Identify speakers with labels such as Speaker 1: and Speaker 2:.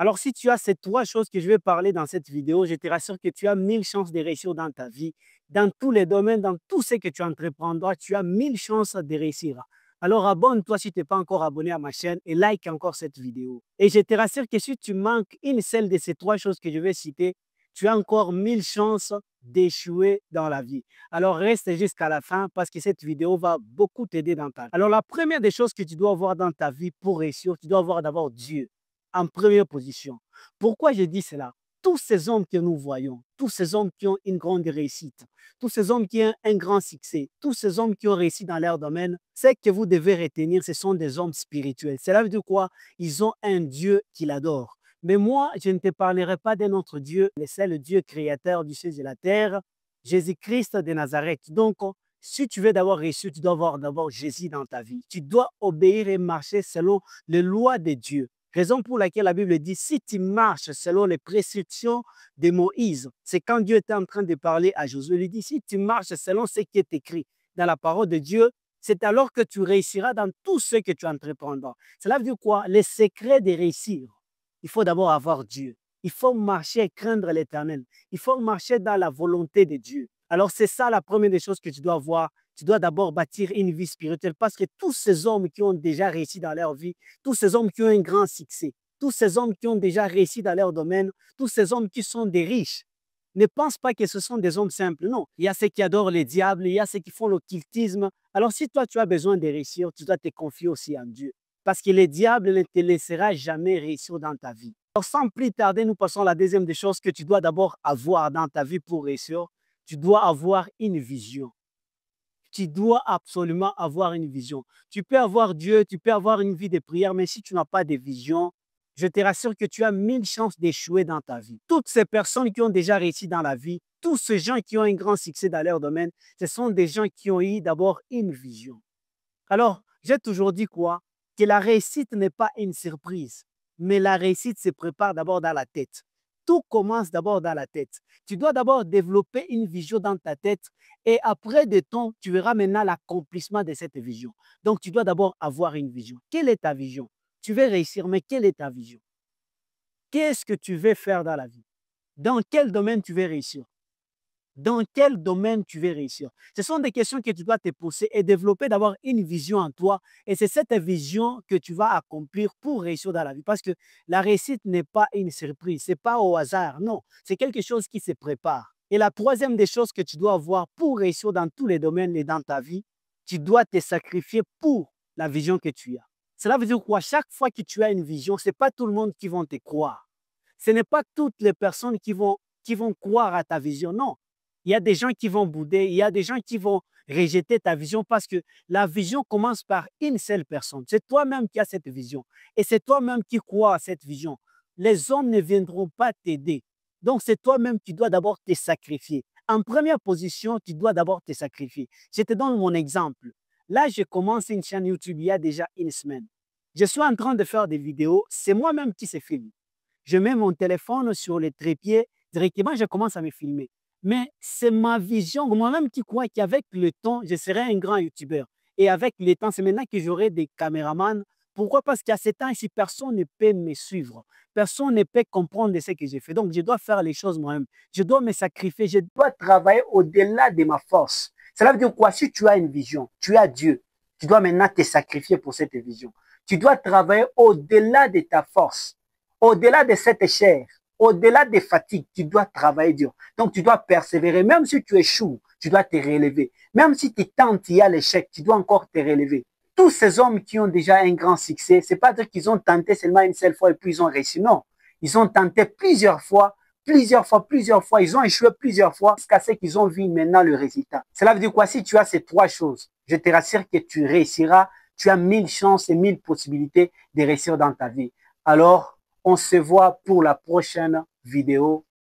Speaker 1: Alors, si tu as ces trois choses que je vais parler dans cette vidéo, je te rassure que tu as 1000 chances de réussir dans ta vie, dans tous les domaines, dans tout ce que tu entreprendras, tu as 1000 chances de réussir. Alors, abonne-toi si tu n'es pas encore abonné à ma chaîne et like encore cette vidéo. Et je te rassure que si tu manques une seule de ces trois choses que je vais citer, tu as encore 1000 chances d'échouer dans la vie. Alors, reste jusqu'à la fin parce que cette vidéo va beaucoup t'aider dans ta vie. Alors, la première des choses que tu dois avoir dans ta vie pour réussir, tu dois avoir d'abord Dieu en première position. Pourquoi je dis cela? Tous ces hommes que nous voyons, tous ces hommes qui ont une grande réussite, tous ces hommes qui ont un grand succès, tous ces hommes qui ont réussi dans leur domaine, ce que vous devez retenir, ce sont des hommes spirituels. Cela veut dire quoi? Ils ont un Dieu qu'ils adorent. Mais moi, je ne te parlerai pas d'un autre Dieu, c'est le Dieu créateur du ciel et de la terre, Jésus-Christ de Nazareth. Donc, si tu veux d'abord réussir, tu dois avoir d'abord Jésus dans ta vie. Tu dois obéir et marcher selon les lois de Dieu. Raison pour laquelle la Bible dit, si tu marches selon les prescriptions de Moïse, c'est quand Dieu était en train de parler à Josué, il lui dit, si tu marches selon ce qui est écrit dans la parole de Dieu, c'est alors que tu réussiras dans tout ce que tu entreprendras. Cela veut dire quoi? Les secrets de réussir, il faut d'abord avoir Dieu. Il faut marcher et craindre l'Éternel. Il faut marcher dans la volonté de Dieu. Alors c'est ça la première des choses que tu dois avoir. Tu dois d'abord bâtir une vie spirituelle parce que tous ces hommes qui ont déjà réussi dans leur vie, tous ces hommes qui ont un grand succès, tous ces hommes qui ont déjà réussi dans leur domaine, tous ces hommes qui sont des riches, ne pensent pas que ce sont des hommes simples. Non, il y a ceux qui adorent les diables, il y a ceux qui font l'occultisme. Alors si toi tu as besoin de réussir, tu dois te confier aussi en Dieu. Parce que le diable ne te laissera jamais réussir dans ta vie. Alors sans plus tarder, nous passons à la deuxième des choses que tu dois d'abord avoir dans ta vie pour réussir. Tu dois avoir une vision. Tu dois absolument avoir une vision. Tu peux avoir Dieu, tu peux avoir une vie de prière, mais si tu n'as pas de vision, je te rassure que tu as 1000 chances d'échouer dans ta vie. Toutes ces personnes qui ont déjà réussi dans la vie, tous ces gens qui ont un grand succès dans leur domaine, ce sont des gens qui ont eu d'abord une vision. Alors, j'ai toujours dit quoi? Que la réussite n'est pas une surprise, mais la réussite se prépare d'abord dans la tête. Tout commence d'abord dans la tête. Tu dois d'abord développer une vision dans ta tête et après de temps, tu verras maintenant l'accomplissement de cette vision. Donc, tu dois d'abord avoir une vision. Quelle est ta vision? Tu veux réussir, mais quelle est ta vision? Qu'est-ce que tu veux faire dans la vie? Dans quel domaine tu veux réussir? Dans quel domaine tu veux réussir? Ce sont des questions que tu dois te poser et développer d'abord une vision en toi. Et c'est cette vision que tu vas accomplir pour réussir dans la vie. Parce que la réussite n'est pas une surprise, ce n'est pas au hasard, non. C'est quelque chose qui se prépare. Et la troisième des choses que tu dois avoir pour réussir dans tous les domaines et dans ta vie, tu dois te sacrifier pour la vision que tu as. Cela veut dire quoi? Chaque fois que tu as une vision, ce n'est pas tout le monde qui va te croire. Ce n'est pas toutes les personnes qui vont croire à ta vision, non. Il y a des gens qui vont bouder, il y a des gens qui vont rejeter ta vision parce que la vision commence par une seule personne. C'est toi-même qui as cette vision et c'est toi-même qui crois à cette vision. Les hommes ne viendront pas t'aider. Donc, c'est toi-même qui dois d'abord te sacrifier. En première position, tu dois d'abord te sacrifier. Je te donne mon exemple. Là, je commence une chaîne YouTube il y a déjà une semaine. Je suis en train de faire des vidéos. C'est moi-même qui se filme. Je mets mon téléphone sur le trépied. Directement, je commence à me filmer. Mais c'est ma vision, moi-même qui crois qu'avec le temps, je serai un grand YouTubeur. Et avec le temps, c'est maintenant que j'aurai des caméramans. Pourquoi? Parce qu'à ce temps-ci, personne ne peut me suivre. Personne ne peut comprendre ce que j'ai fait. Donc, je dois faire les choses moi-même. Je dois me sacrifier. Je dois travailler au-delà de ma force. Cela veut dire quoi? Si tu as une vision, tu as Dieu, tu dois maintenant te sacrifier pour cette vision. Tu dois travailler au-delà de ta force, au-delà de cette chair. Au-delà des fatigues, tu dois travailler dur. Donc, tu dois persévérer. Même si tu échoues, tu dois te relever. Même si tu tentes, il y a l'échec, tu dois encore te relever. Tous ces hommes qui ont déjà un grand succès, c'est pas dire qu'ils ont tenté seulement une seule fois et puis ils ont réussi. Non. Ils ont tenté plusieurs fois. Ils ont échoué plusieurs fois jusqu'à ce qu'ils ont vu maintenant le résultat. Cela veut dire quoi? Si tu as ces trois choses, je te rassure que tu réussiras. Tu as 1000 chances et 1000 possibilités de réussir dans ta vie. Alors, on se voit pour la prochaine vidéo.